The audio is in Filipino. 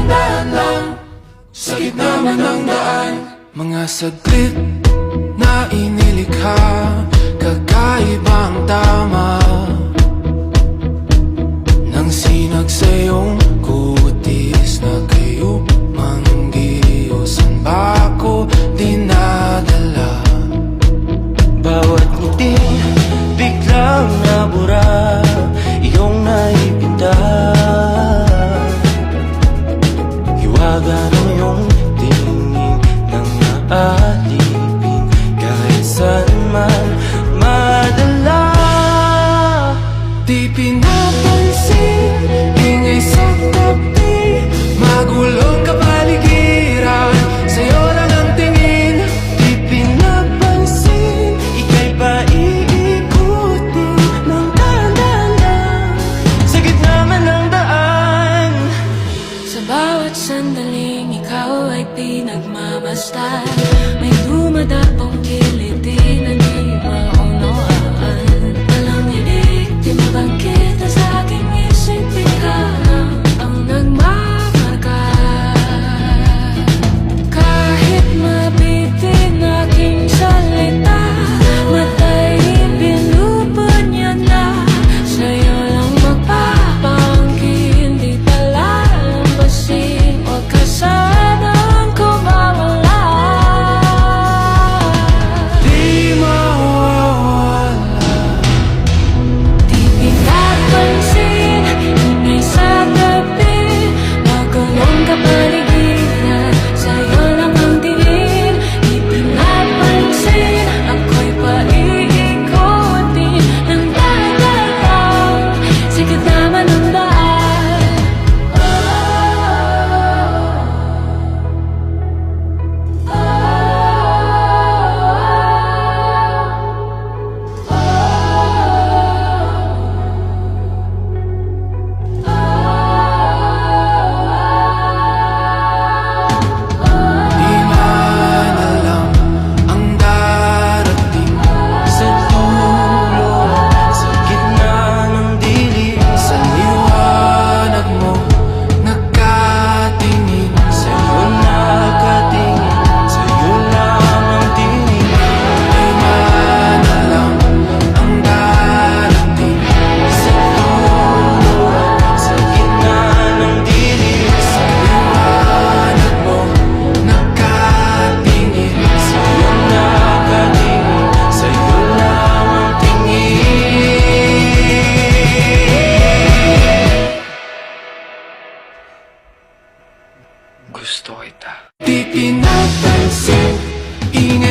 dahan-dahan lang sa gitna man ng daan. Mga saglit na inilikha, kakaibang tama nang sinag sa iyong kutis na kayo manggiyosan ba ako dinadala? Bawat ngiti biglang nabura, iyong naipinta. Hiwaga ng iyong tingin nang naalipin, kahit saan man madala. Di pinapansin, ingay sa tabi, magulong kapaligiran, sa'yo lang ang tingin. Di pinapansin, ika'y paiikutin ng dahan-dahan sa gitna man ng daan. Sa bawat sandaling ikaw ay pinagmamasdan, may dumadapong kiliti na di maunawaan. Walang ibig bangkit na sa aking isip, ikaw ang nagmamarka. Kahit mabitin aking salita, matay pinupod niya na sa'yo lang magpapangkin. Di palalampasin, huwag ka sanang kumawala. Di mawawala. Di pinapansin, ingay sa gabi, magulong kapaligiran, sa'yo lang ang tingin. Di pinapansin, ako'y paiikutin ng dahan-dahan sa gitna man ng daan. Di man alam ang darating Sa dulo, sa gitna ng dilim, sa liwanag mo, nagkatingin. sa'yo nakatingin, sa'yo lang ang tingin. Di man alam ang darating Sa dulo, sa gitna ng dilim, sa liwanag mo, nagkatingin. sa'yo nakatingin, sa'yo lang ang tingin. Gusto kita. Di pinapansin, ingay